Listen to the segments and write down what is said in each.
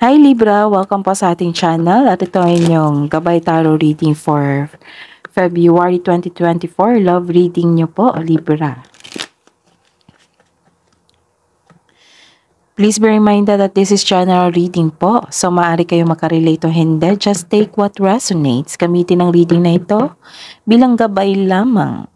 Hi Libra! Welcome po sa ating channel at ito ay inyong Gabay Tarot reading for February 2024. Love reading nyo po, Libra. Please be reminded that this is general reading po. So maaari kayo makarelate o hindi. Just take what resonates. Gamitin ang reading na ito bilang gabay lamang.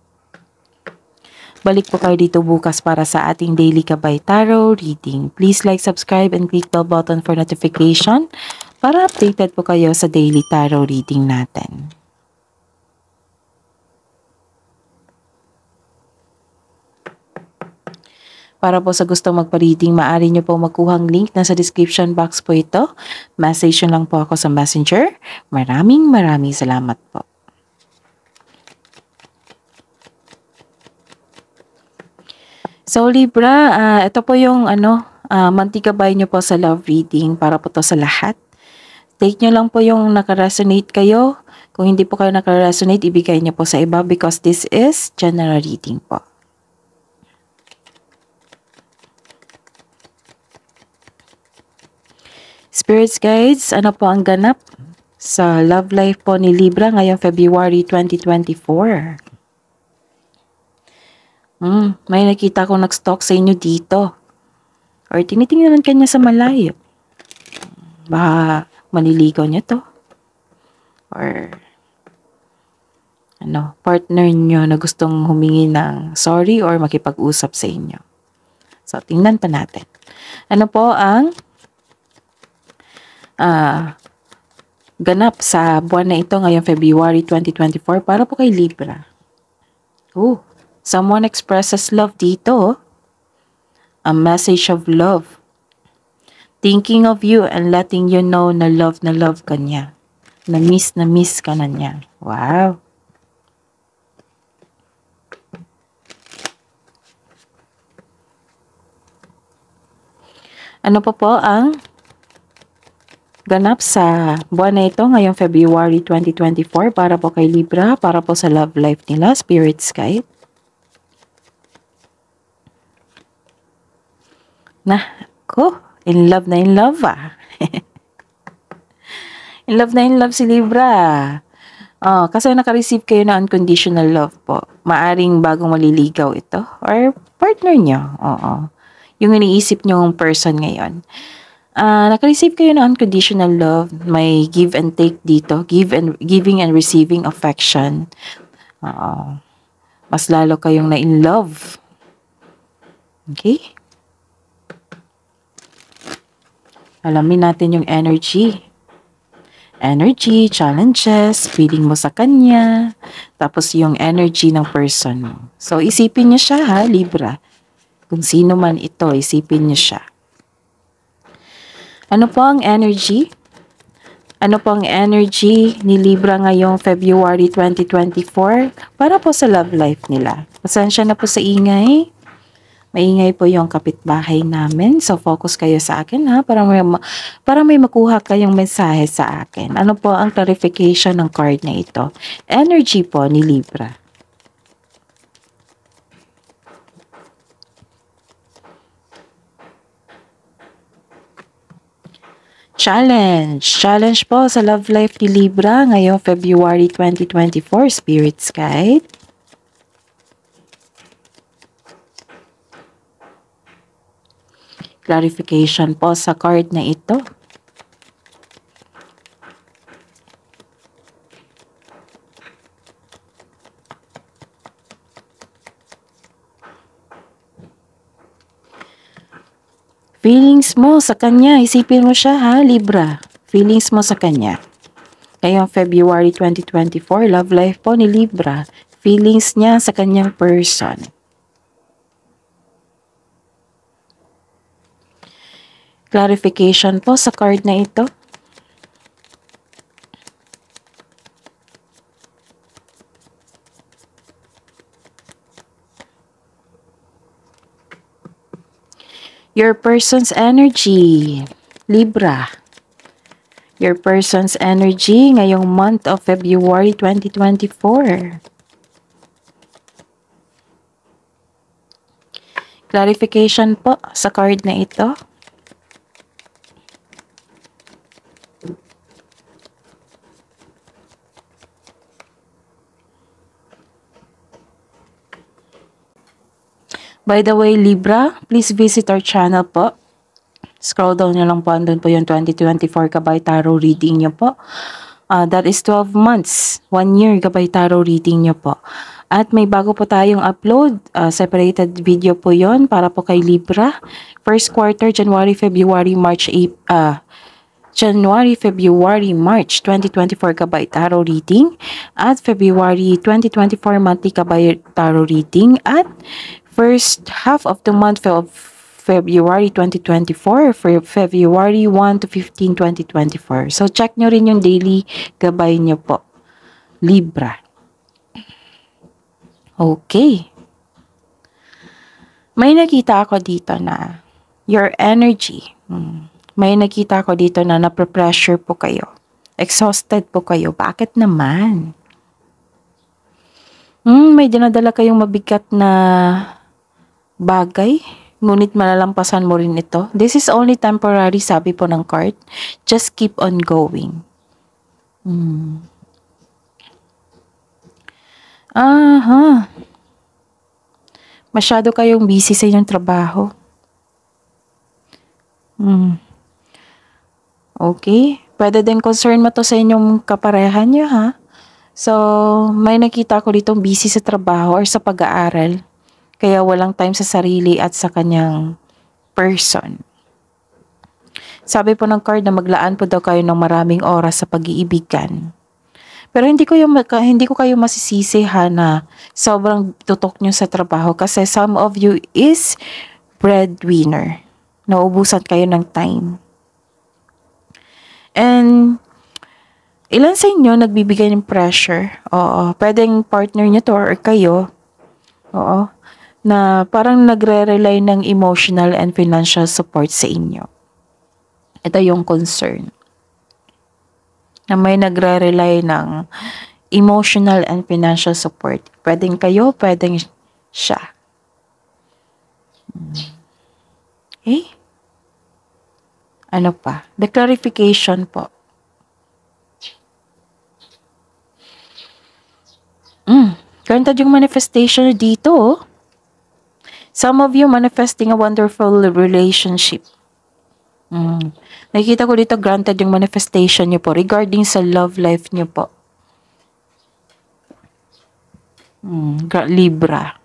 Balik po kayo dito bukas para sa ating daily Gabay Tarot reading. Please like, subscribe, and click bell button for notification para updated po kayo sa daily tarot reading natin. Para po sa gustong magpa-reading, maaari nyo po magkuhang link na sa description box po ito. Message nyo lang po ako sa Messenger. Maraming salamat po. So Libra, ito po yung mantigabay nyo po sa love reading para po to sa lahat. Take nyo lang po yung nakaresonate kayo. Kung hindi po kayo nakaresonate, ibigay nyo po sa iba because this is general reading po. Spirits guides, ano po ang ganap sa love life po ni Libra ngayong February 2024? May nakita akong nag-stalk sa inyo dito. Or tinitingnan ka niya sa malayo. Baka maniligaw niya to. Or partner niyo na gustong humingi ng sorry or makipag-usap sa inyo. So, tingnan pa natin. Ano po ang ganap sa buwan na ito ngayong February 2024 para po kay Libra? Someone expresses love dito. A message of love. Thinking of you and letting you know na love ka niya. Na miss ka na niya. Wow. Ano po ang ganap sa buwan na ito ngayong February 2024 para po kay Libra, para po sa love life nila, Spirits Guide? In love na in love in love si Libra. Kasi naka-receive kayo na unconditional love po. Maaring bagong maliligaw ito or partner nyo. Yung iniisip nyong person ngayon. Naka-receive kayo na unconditional love. May give and take dito. Giving and receiving affection. Mas lalo kayong na in love. Okay? Alamin natin yung energy. Energy, challenges, feeling mo sa kanya, tapos yung energy ng person mo. So, isipin niyo siya ha, Libra. Kung sino man ito, isipin niyo siya. Ano po ang energy? Ano po ang energy ni Libra ngayong February 2024 para po sa love life nila? Pasensya na po sa ingay. Maingay po yung kapitbahay namin. So, focus kayo sa akin ha, para may makuha kayong mensahe sa akin. Ano po ang clarification ng card na ito? Energy po ni Libra. Challenge. Challenge po sa love life ni Libra ngayong February 2024, Spirits Guide. Clarification po sa card na ito. Feelings mo sa kanya, isipin mo siya ha, Libra. Feelings mo sa kanya. Ngayong February 2024, love life po ni Libra. Feelings niya sa kanyang person. Clarification po sa card na ito. Your person's energy, Libra. Your person's energy ngayong month of February 2024. Clarification po sa card na ito. By the way, Libra, please visit our channel po. Scroll down nyo lang po, andun po yung 2024 Gabay Tarot reading nyo po. That is 12 months, 1 year Gabay Tarot reading nyo po. At may bago po tayong upload, separated video po yon para po kay Libra. First quarter, January, February, March, March 2024 Gabay Tarot reading. At February 2024 monthly Gabay Tarot reading. At first half of the month of February 2024 for February 1 to 15, 2024. So, check nyo rin yung daily gabay nyo po. Libra. Okay. May nakita ako dito na your energy. May nakita ako dito na nape-pressure po kayo. Exhausted po kayo. Bakit naman? May dinadala kayong mabigat na bagay. Ngunit malalampasan mo rin ito. This is only temporary, sabi po ng card. Just keep on going. Masyado kayong busy sa inyong trabaho. Okay. Pwede din concern mo to sa inyong kaparehan nyo, ha? So, may nakita ko ditong busy sa trabaho or sa pag-aaral. Kaya walang time sa sarili at sa kanyang person. Sabi po ng card na maglaan po daw kayo ng maraming oras sa pag-iibigan. Pero hindi ko kayo masisisi ha na sobrang tutok nyo sa trabaho kasi some of you is breadwinner. Nauubusan kayo ng time. And ilan sa inyo nagbibigay ng pressure? Oo, pwedeng partner nyo to or kayo. Oo. Na parang nagre-rely ng emotional and financial support sa inyo. Ito yung concern. Na may nagre-rely ng emotional and financial support. Pwedeng kayo, pwedeng siya. Okay? Ano pa? The clarification po. Granted yung manifestation dito. Some of you manifesting a wonderful relationship. Nakikita ko dito granted yung manifestation nyo po regarding sa love life nyo po. Libra.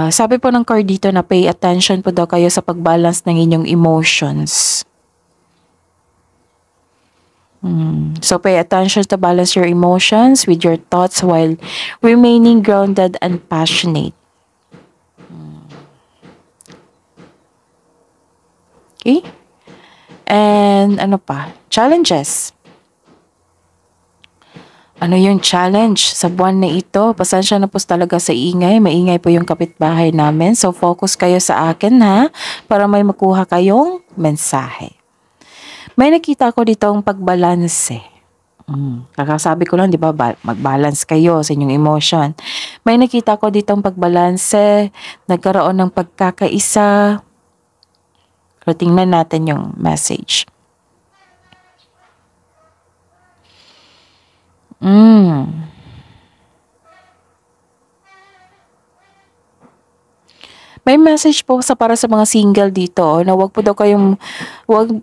Sabi po ng card dito na pay attention po daw kayo sa pag-balance ng inyong emotions. So pay attention to balance your emotions with your thoughts while remaining grounded and passionate. Okay? And ano pa? Challenges. Ano yung challenge sa buwan na ito? Pasensya na po talaga sa ingay. Maingay po yung kapitbahay namin. So focus kayo sa akin ha, para may makuha kayong mensahe. May nakita ko dito ang pagbalanse. Kakasabi ko lang, di ba, mag-balance kayo sa inyong emotion. May nakita ko dito ang pagbalanse, nagkaroon ng pagkakaisa. Pero tingnan natin yung message. May message po para sa mga single dito na wag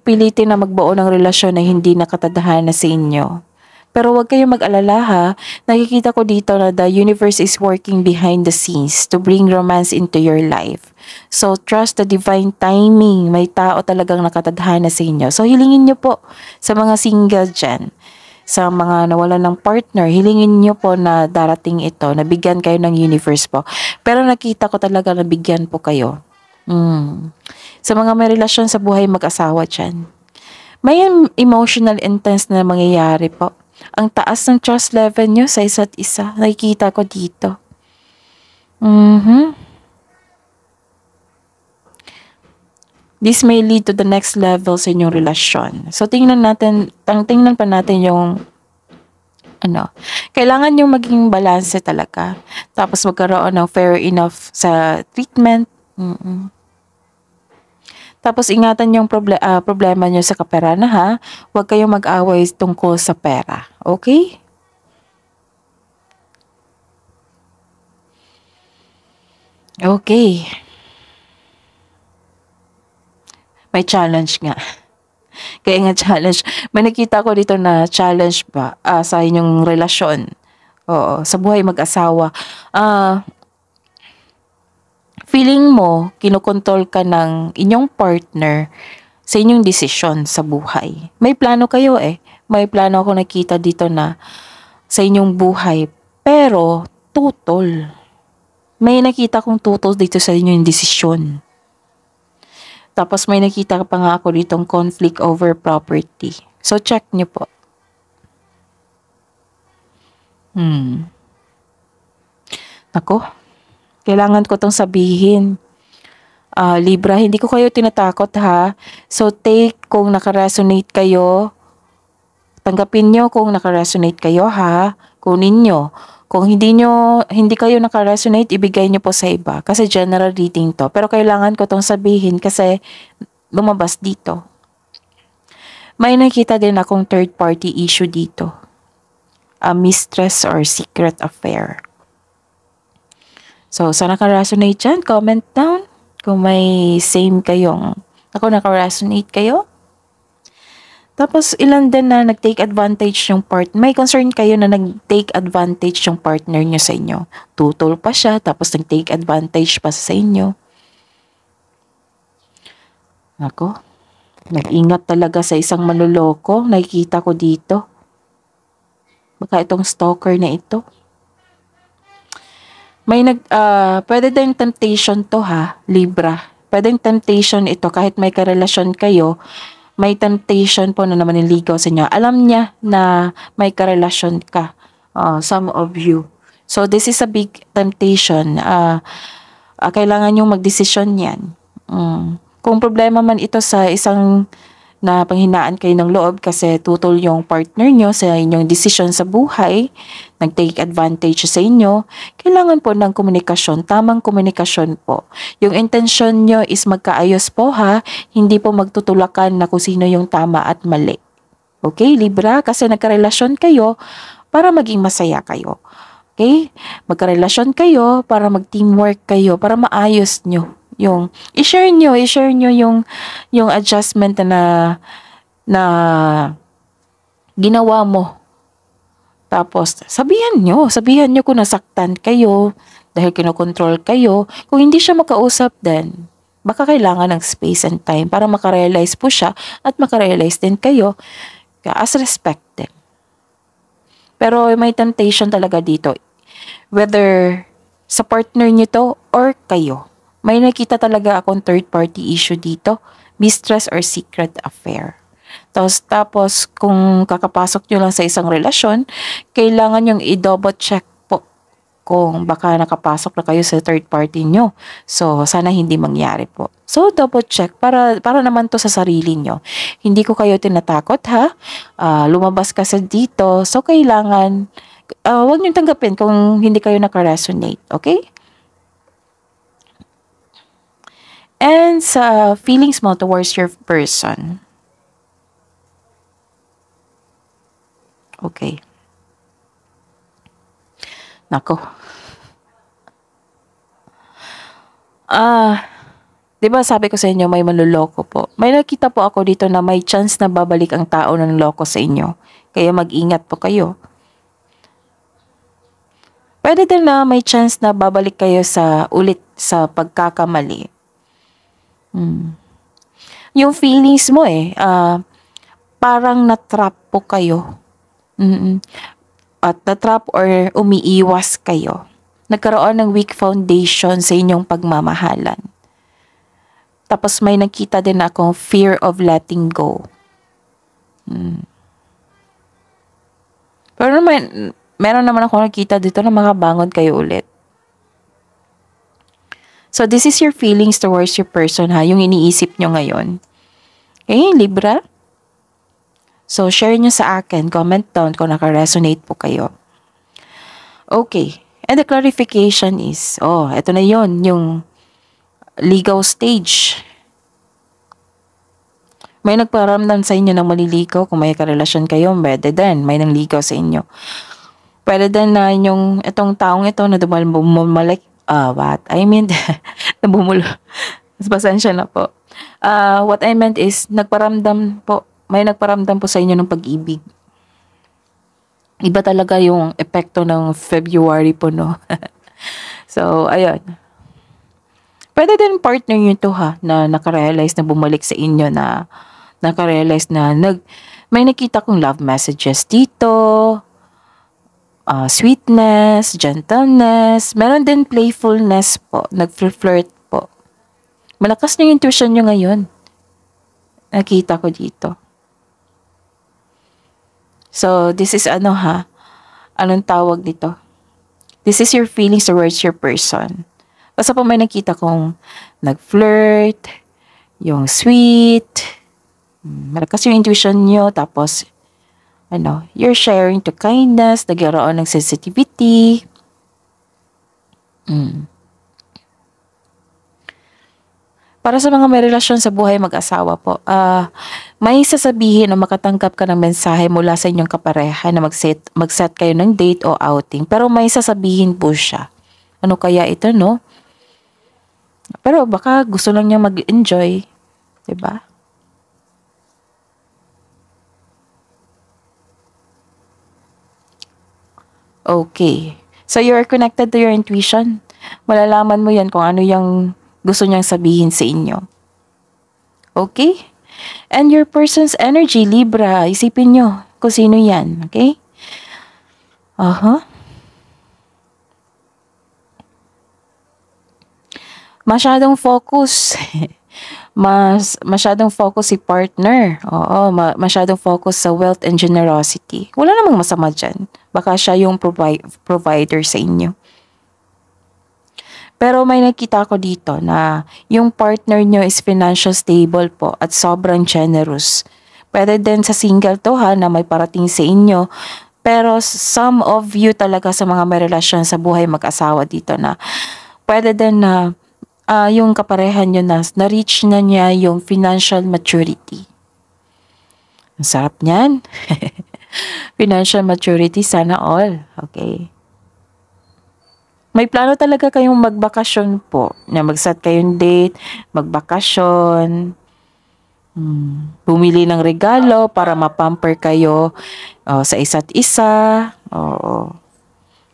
pilitin na magbuo ng relasyon na hindi nakatadhana sa inyo. Pero wag kayong mag-alala ha. Nakikita ko dito na the universe is working behind the scenes to bring romance into your life. So, trust the divine timing. May tao talagang nakatadhana sa inyo. So, hilingin nyo po sa mga single dyan. Sa mga nawalan ng partner, hilingin nyo po na darating ito. Nabigyan kayo ng universe po. Pero nakita ko talaga na bigyan po kayo. Sa mga may relasyon sa buhay mag-asawa dyan. May emotional intense na mangyayari po. Ang taas ng trust level nyo sa isa't isa. Nakikita ko dito. This may lead to the next level sa inyong relasyon. So, tingnan pa natin yung kailangan yung maging balanse talaga. Tapos magkaroon ng fair enough sa treatment. Tapos ingatan yung problema nyo sa kapera na ha. Huwag kayong mag-away tungkol sa pera. Okay? Okay. May challenge nga. Kaya nga challenge. May nakita ko dito na challenge ba sa inyong relasyon. Oo, sa buhay mag-asawa. Ah, feeling mo, kinokontrol ka ng inyong partner sa inyong desisyon sa buhay. May plano kayo eh. May plano ako nakita dito na sa inyong buhay. Pero, tutol. May nakita kong tutol dito sa inyong desisyon. Tapos may nakita pa nga ako ditong conflict over property. So, check nyo po. Ako, kailangan ko tong sabihin. Libra, hindi ko kayo tinatakot ha. So, take kung nakaresonate kayo. Tanggapin nyo kung nakaresonate kayo ha. Kunin nyo. Kung hindi kayo nakaresonate, ibigay nyo po sa iba. Kasi general reading to. Pero kailangan ko tong sabihin kasi lumabas dito. May nakita din akong third party issue dito. A mistress or secret affair. So, sa nakaresonate dyan, comment down. Kung may same kayong, ako naka-resonate kayo. Tapos ilan din na nag-take advantage yung may concern kayo na nag-take advantage yung partner nyo sa inyo. Tutol pa siya, tapos nag-take advantage pa sa inyo. Ako, nag-ingat talaga sa isang manloloko, nakikita ko dito. Baka itong stalker na ito. May pwede din temptation to ha, Libra. Pwedeng temptation ito kahit may karelasyon kayo, may temptation po na naman niligaw sa inyo. Alam niya na may karelasyon ka, some of you. So this is a big temptation. Kailangan yung magdesisyon yan. Kung problema man ito sa isang na panghinaan kayo ng loob kasi tutol yung partner nyo sa inyong desisyon sa buhay, nag-take advantage sa inyo, kailangan po ng komunikasyon, tamang komunikasyon po. Yung intention nyo is magkaayos po ha, hindi po magtutulakan na kung sino yung tama at mali. Okay, Libra? Kasi nagkarelasyon kayo para maging masaya kayo. Okay? Magkarelasyon kayo para mag-teamwork kayo, para maayos nyo. Yung i-share nyo yung adjustment na ginawa mo. Tapos sabihan nyo kung nasaktan kayo dahil kinokontrol kayo. Kung hindi siya makausap din, baka kailangan ng space and time para makarealize po siya at makarealize din kayo as respect din. Pero may temptation talaga dito, whether sa partner nyo to or kayo. May nakita talaga akong third party issue dito, mistress or secret affair. Tapos kung kakapasok nyo lang sa isang relasyon, kailangan yung i-double check po kung baka nakapasok na kayo sa third party nyo. So, sana hindi mangyari po. So, double check para naman to sa sarili nyo. Hindi ko kayo tinatakot ha. Lumabas kasi dito. So, kailangan, huwag nyo tanggapin kung hindi kayo nakaresonate. Okay? And sa feelings mo towards your person. Okay. Nako. 'Di ba sabi ko sa inyo may manloloko po. May nakita po ako dito na may chance na babalik ang tao ng loko sa inyo. Kaya mag-ingat po kayo. Pwede din na may chance na babalik kayo ulit sa pagkakamali. Yung feelings mo parang na-trap po kayo. At na-trap or umiiwas kayo. Nagkaroon ng weak foundation sa inyong pagmamahalan. Tapos may nakita din akong fear of letting go. Pero meron naman ako nakita dito na makabangon kayo ulit. So, this is your feelings towards your person ha, yung iniisip nyo ngayon. Okay, Libra? So, share nyo sa akin, comment down kung naka-resonate po kayo. Okay, and the clarification is, eto na yon yung ligaw stage. May nagparamdam sa inyo ng maliligaw, kung may karelasyon kayo, pwede din, may nangligaw sa inyo. Pwede din na itong taong ito na what I mean, nabumulo. Pasensya na po. What I meant is, nagparamdam po, may nagparamdam po sa inyo ng pag-ibig. Iba talaga yung epekto ng February po, no? So, ayun. Pwede din partner nyo to ha, na nakarealize na bumalik sa inyo, na nakarealize na may nakita kong love messages dito, sweetness, gentleness, meron din playfulness po, nag-flirt po. Malakas na yung intuition nyo ngayon. Nakita ko dito. So, this is anong tawag dito? This is your feelings towards your person. Basta po may nakita kong nag-flirt, yung sweet, malakas yung intuition nyo, tapos, you're sharing to kindness, nagkaroon ng sensitivity. Para sa mga may relasyon sa buhay mag-asawa po, may sasabihin o makatanggap ka ng mensahe mula sa inyong kapareha na mag-set kayo ng date o outing. Pero may sasabihin po siya. Ano kaya ito, no? Pero baka gusto lang niya mag-enjoy. Diba? Okay. So, you're connected to your intuition. Malalaman mo yan kung ano yung gusto niyang sabihin sa inyo. Okay? And your person's energy, Libra, isipin nyo kung sino yan. Okay? Masyadong focus. Masyadong focus si partner. Oo, masyadong focus sa wealth and generosity. Wala namang masama dyan. Baka siya yung provider sa inyo. Pero may nakita ko dito na yung partner nyo is financial stable po at sobrang generous. Pwede din sa single to ha, na may parating sa inyo. Pero some of you talaga sa mga may relasyon sa buhay mag-asawa dito na pwede din na yung kaparehan nyo na-reach na niya yung financial maturity. Ang sarap niyan. Financial maturity, sana all. Okay. May plano talaga kayong magbakasyon po. Na mag-set kayong date, magbakasyon, bumili ng regalo para mapamper kayo sa isa't isa.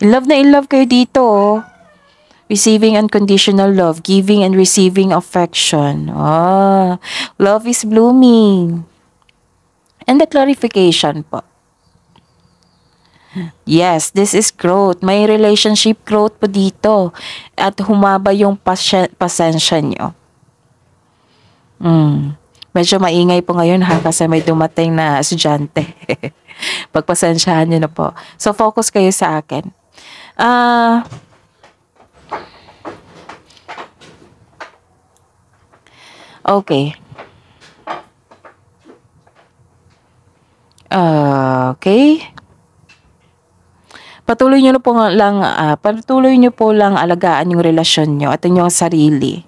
In love kayo dito. Receiving unconditional love, giving and receiving affection. Love is blooming. And the clarification po. Yes, this is growth. May relationship growth po dito. At humaba yung pasensya nyo. Medyo maingay po ngayon ha, kasi may dumating na estudyante. Pagpasensyahan nyo na po. So, focus kayo sa akin. Okay. Okay. Patuloy nyo po lang alagaan yung relasyon nyo at inyong sarili.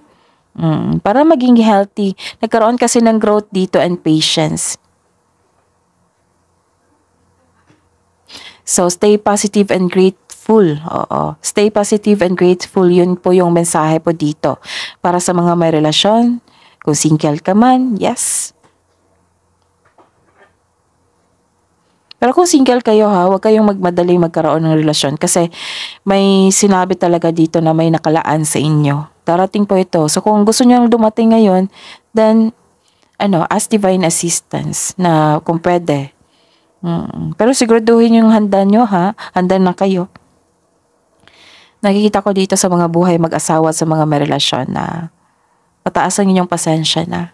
Para maging healthy. Nagkaroon kasi ng growth dito and patience. So, stay positive and grateful. Stay positive and grateful. Yun po yung mensahe po dito. Para sa mga may relasyon, kung single ka man, yes. Pero kung single kayo ha, huwag kayong magmadali magkaroon ng relasyon kasi may sinabi talaga dito na may nakalaan sa inyo. Darating po ito. So kung gusto niyo dumating ngayon, then ask divine assistance na kung pwede. Pero siguraduhin yung handa nyo ha, handa na kayo. Nakikita ko dito sa mga buhay mag-asawa at sa mga may relasyon na pataas ang inyong pasensya na.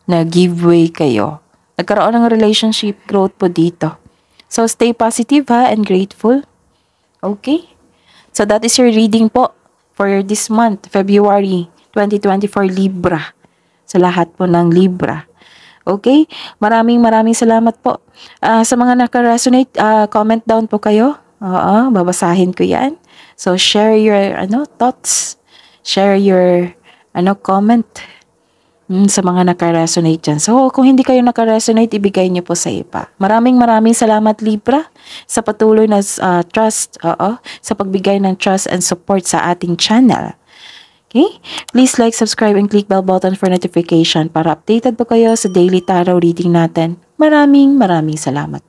Na give way kayo. Nagkaroon ng relationship growth po dito. So, stay positive ha and grateful. Okay? So, that is your reading po for this month, February 2024 Libra. Sa lahat po ng Libra. Okay? Maraming salamat po. Sa mga naka-resonate, comment down po kayo. Babasahin ko yan. So, share your thoughts. Share your comment. Sa mga naka-resonate dyan. So, kung hindi kayo naka-resonate, ibigay niyo po sa iba. Maraming salamat, Libra, sa patuloy na trust, sa pagbigay ng trust and support sa ating channel. Okay? Please like, subscribe, and click bell button for notification para updated po kayo sa daily tarot reading natin. Maraming salamat.